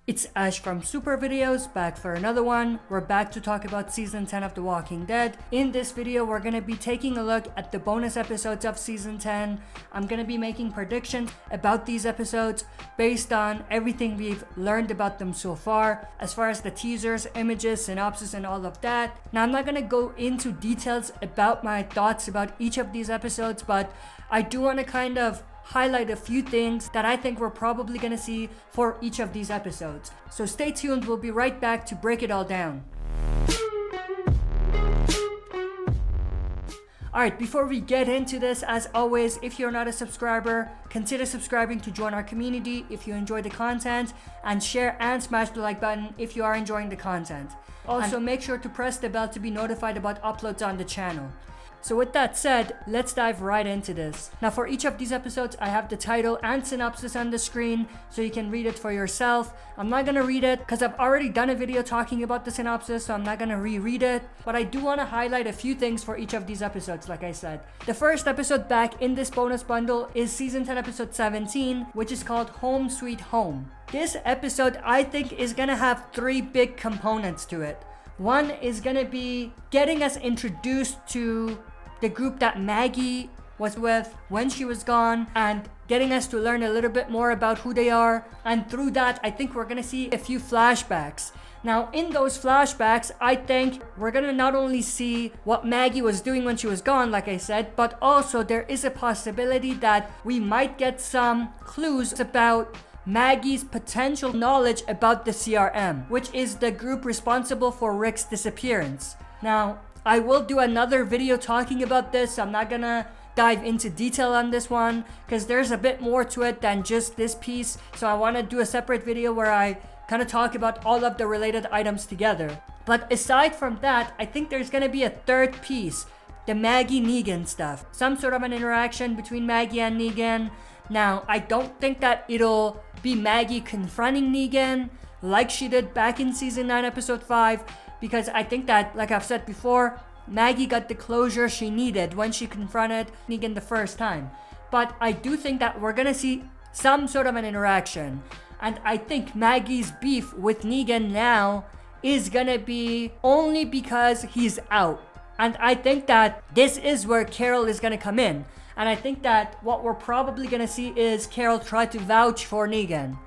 It's Ash from Super Videos, back for another one. We're back to talk about Season 10 of The Walking Dead. In this video, we're going to be taking a look at the bonus episodes of Season 10. I'm going to be making predictions about these episodes based on everything we've learned about them so far, as far as the teasers, images, synopsis, and all of that. Now, I'm not going to go into details about my thoughts about each of these episodes, but I do want to kind of highlight a few things that I think we're probably going to see for each of these episodes. So stay tuned, we'll be right back to break it all down. Alright, before we get into this, as always, if you're not a subscriber, consider subscribing to join our community if you enjoy the content, and share and smash the like button if you are enjoying the content. Also, make sure to press the bell to be notified about uploads on the channel. So with that said, let's dive right into this. Now for each of these episodes, I have the title and synopsis on the screen so you can read it for yourself. I'm not going to read it because I've already done a video talking about the synopsis, so I'm not going to reread it. But I do want to highlight a few things for each of these episodes, like I said. The first episode back in this bonus bundle is Season 10 episode 17, which is called Home Sweet Home. This episode, I think, is going to have three big components to it. One is going to be getting us introduced to the group that Maggie was with when she was gone and getting us to learn a little bit more about who they are. And through that, I think we're going to see a few flashbacks. Now, in those flashbacks, I think we're going to not only see what Maggie was doing when she was gone, like I said, but also there is a possibility that we might get some clues about Maggie's potential knowledge about the CRM, which is the group responsible for Rick's disappearance. Now, I will do another video talking about this, so I'm not gonna dive into detail on this one because there's a bit more to it than just this piece. So I want to do a separate video where I kind of talk about all of the related items together. But aside from that, I think there's gonna be a third piece, the Maggie-Negan stuff. Some sort of an interaction between Maggie and Negan. Now, I don't think that it'll be Maggie confronting Negan like she did back in Season 9, Episode 5, because I think that, like I've said before, Maggie got the closure she needed when she confronted Negan the first time. But I do think that we're gonna see some sort of an interaction. And I think Maggie's beef with Negan now is gonna be only because he's out. And I think that this is where Carol is gonna come in. And I think that what we're probably gonna see is Carol try to vouch for Negan.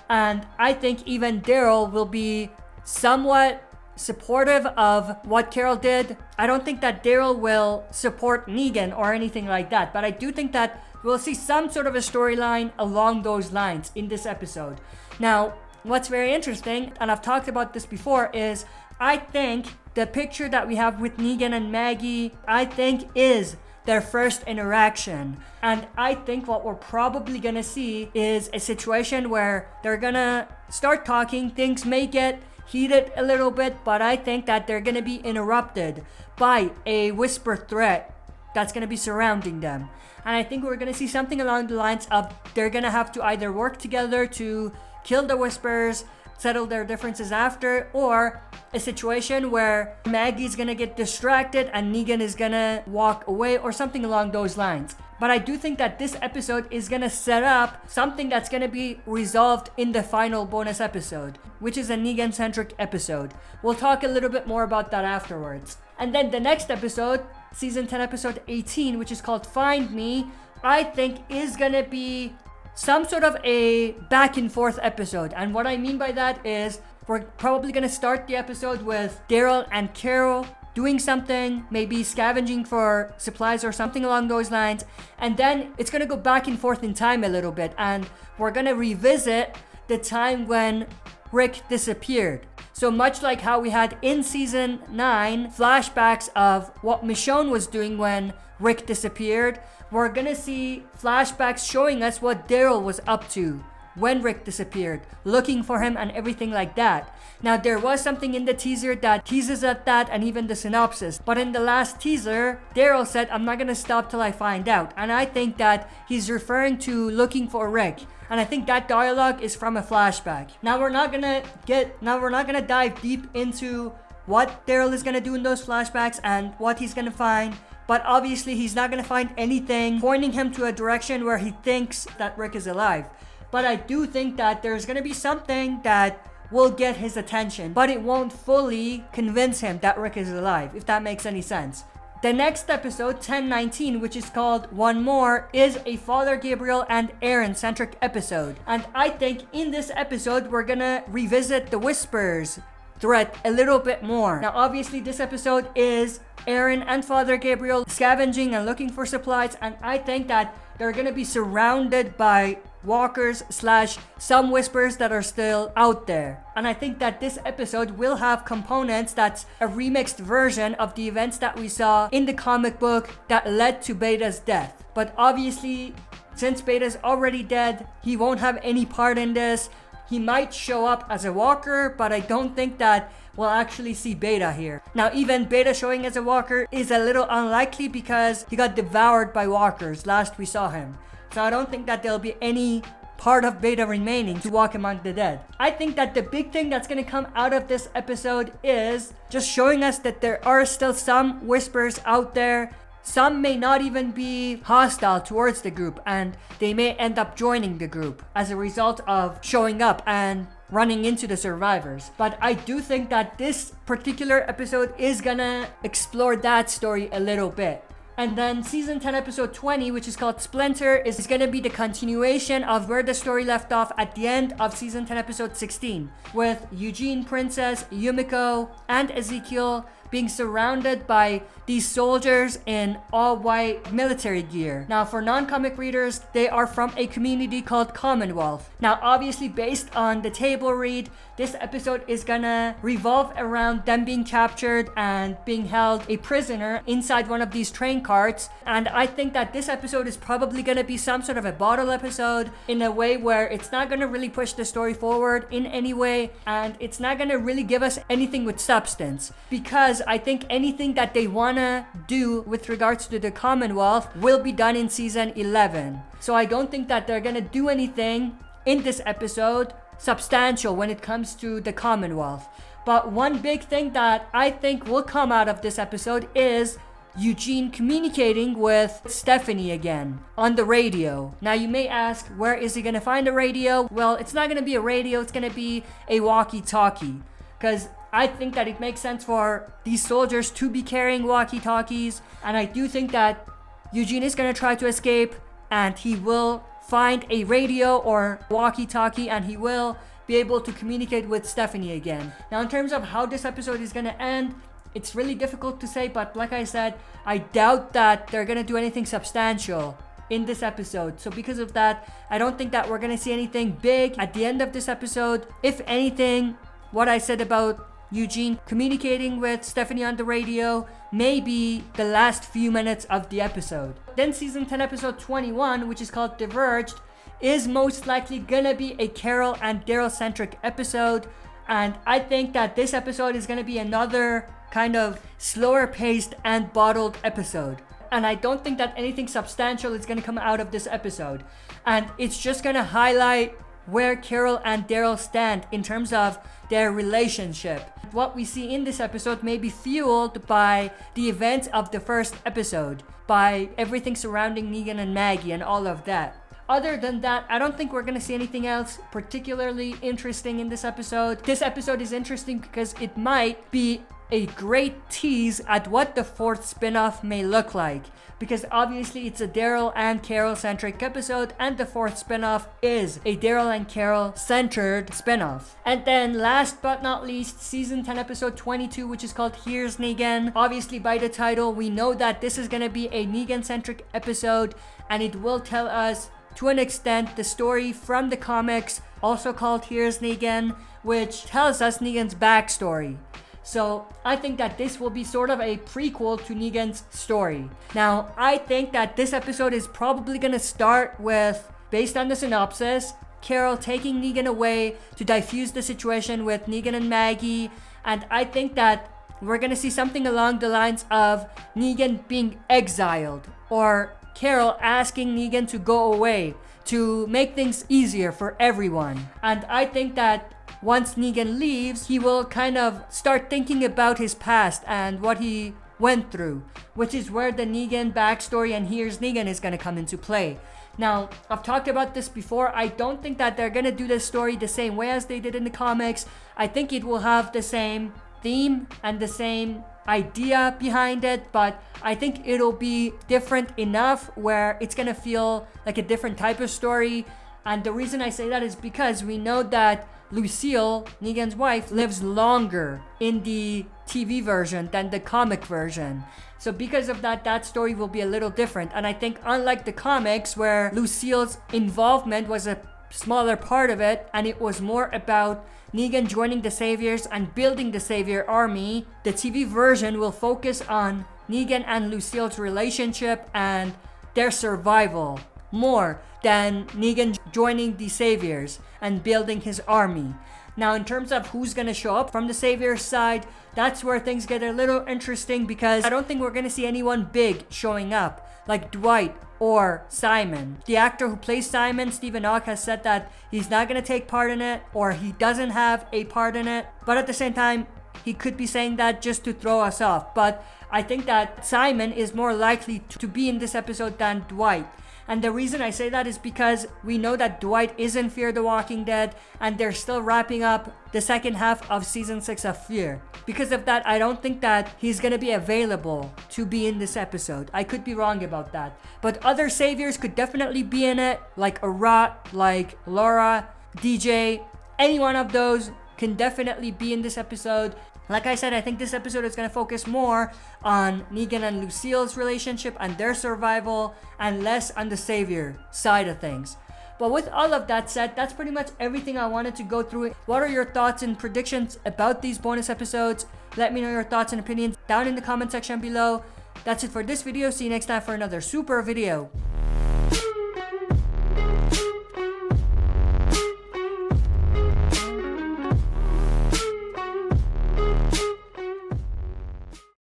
And I think even Daryl will be somewhat supportive of what Carol did. I don't think that Daryl will support Negan or anything like that, but I do think that we'll see some sort of a storyline along those lines in this episode. Now, what's very interesting, and I've talked about this before, is I think the picture that we have with Negan and Maggie, I think is their first interaction. And I think what we're probably gonna see is a situation where they're gonna start talking, things may get heated a little bit, but I think that they're gonna be interrupted by a whisper threat that's gonna be surrounding them. And I think we're gonna see something along the lines of they're gonna have to either work together to kill the whispers, settle their differences after, or a situation where Maggie's gonna get distracted and Negan is gonna walk away, or something along those lines. But I do think that this episode is gonna set up something that's gonna be resolved in the final bonus episode, which is a Negan-centric episode. We'll talk a little bit more about that afterwards. And then the next episode, Season 10 episode 18, which is called Find Me, I think is gonna be some sort of a back and forth episode. And what I mean by that is we're probably gonna start the episode with Daryl and Carol doing something, maybe scavenging for supplies or something along those lines, and then it's gonna go back and forth in time a little bit, and we're gonna revisit the time when Rick disappeared. So much like how we had in Season 9 flashbacks of what Michonne was doing when Rick disappeared, we're gonna see flashbacks showing us what Daryl was up to when Rick disappeared, looking for him and everything like that. Now, there was something in the teaser that teases at that, and even the synopsis. But in the last teaser, Daryl said, "I'm not gonna stop till I find out." And I think that he's referring to looking for Rick. And I think that dialogue is from a flashback. Now we're not gonna dive deep into what Daryl is gonna do in those flashbacks and what he's gonna find. But obviously he's not gonna find anything pointing him to a direction where he thinks that Rick is alive. But I do think that there's gonna be something that will get his attention, but it won't fully convince him that Rick is alive, if that makes any sense. The next episode, 1019, which is called One More, is a Father Gabriel and Aaron centric episode. And I think in this episode, we're gonna revisit the Whispers threat a little bit more. Now, obviously, this episode is Aaron and Father Gabriel scavenging and looking for supplies, and I think that they're gonna be surrounded by walkers / some whispers that are still out there. And I think that this episode will have components that's a remixed version of the events that we saw in the comic book that led to Beta's death. But obviously, since Beta's already dead, he won't have any part in this. He might show up as a walker, but I don't think that we'll actually see Beta here. Now, even Beta showing as a walker is a little unlikely because he got devoured by walkers last we saw him. So I don't think that there'll be any part of Beta remaining to walk among the dead. I think that the big thing that's going to come out of this episode is just showing us that there are still some whispers out there. Some may not even be hostile towards the group, and they may end up joining the group as a result of showing up and running into the survivors. But I do think that this particular episode is gonna explore that story a little bit. And then season 10 episode 20, which is called Splinter, is going to be the continuation of where the story left off at the end of season 10 episode 16, with Eugene, Princess, Yumiko, and Ezekiel being surrounded by these soldiers in all white military gear. Now, for non-comic readers, they are from a community called Commonwealth. Now, obviously based on the table read, this episode is gonna revolve around them being captured and being held a prisoner inside one of these train carts. And I think that this episode is probably gonna be some sort of a bottle episode in a way where it's not gonna really push the story forward in any way, and it's not gonna really give us anything with substance, because I think anything that they wanna do with regards to the Commonwealth will be done in season 11. So I don't think that they're gonna do anything in this episode substantial when it comes to the Commonwealth. But one big thing that I think will come out of this episode is Eugene communicating with Stephanie again on the radio. Now you may ask, where is he gonna find a radio? Well, it's not gonna be a radio, it's gonna be a walkie-talkie, because I think that it makes sense for these soldiers to be carrying walkie-talkies, and I do think that Eugene is gonna try to escape, and he will find a radio or walkie-talkie, and he will be able to communicate with Stephanie again. Now, in terms of how this episode is gonna end, it's really difficult to say, but like I said, I doubt that they're gonna do anything substantial in this episode. So because of that, I don't think that we're gonna see anything big at the end of this episode. If anything, what I said about Eugene communicating with Stephanie on the radio may be the last few minutes of the episode. Then season 10 episode 21, which is called Diverged, is most likely gonna be a Carol and Daryl centric episode, and I think that this episode is gonna be another kind of slower paced and bottled episode. And I don't think that anything substantial is gonna come out of this episode, and it's just gonna highlight where Carol and Daryl stand in terms of their relationship. What we see in this episode may be fueled by the events of the first episode, by everything surrounding Negan and Maggie and all of that. Other than that, I don't think we're gonna see anything else particularly interesting in this episode. This episode is interesting because it might be a great tease at what the fourth spin-off may look like, because obviously it's a Daryl and Carol centric episode, and the fourth spin-off is a Daryl and Carol centered spin-off. And then last but not least, season 10 episode 22, which is called Here's Negan. Obviously by the title, we know that this is gonna be a Negan centric episode, and it will tell us to an extent the story from the comics, also called Here's Negan, which tells us Negan's backstory. So I think that this will be sort of a prequel to Negan's story. Now, I think that this episode is probably gonna start with, based on the synopsis, Carol taking Negan away to diffuse the situation with Negan and Maggie, and I think that we're gonna see something along the lines of Negan being exiled, or Carol asking Negan to go away to make things easier for everyone. And I think that once Negan leaves, he will kind of start thinking about his past and what he went through, which is where the Negan backstory and Here's Negan is going to come into play. Now, I've talked about this before. I don't think that they're gonna do this story the same way as they did in the comics. I think it will have the same theme and the same idea behind it, but I think it'll be different enough where it's gonna feel like a different type of story. And the reason I say that is because we know that Lucille, Negan's wife, lives longer in the TV version than the comic version. So because of that, that story will be a little different. And I think unlike the comics where Lucille's involvement was a smaller part of it and it was more about Negan joining the Saviors and building the Savior army, the TV version will focus on Negan and Lucille's relationship and their survival more than Negan joining the Saviors and building his army. Now, in terms of who's gonna show up from the Saviors side, that's where things get a little interesting because I don't think we're gonna see anyone big showing up, like Dwight or Simon. The actor who plays Simon, Stephen Ogg, has said that he's not gonna take part in it, or he doesn't have a part in it, but at the same time, he could be saying that just to throw us off. But I think that Simon is more likely to be in this episode than Dwight. And the reason I say that is because we know that Dwight is in Fear the Walking Dead and they're still wrapping up the second half of season 6 of Fear. Because of that, I don't think that he's gonna be available to be in this episode. I could be wrong about that. But other Saviors could definitely be in it, like Arat, like Laura, DJ. Any one of those can definitely be in this episode. Like I said, I think this episode is going to focus more on Negan and Lucille's relationship and their survival and less on the Savior side of things. But with all of that said, that's pretty much everything I wanted to go through. What are your thoughts and predictions about these bonus episodes? Let me know your thoughts and opinions down in the comment section below. That's it for this video. See you next time for another super video.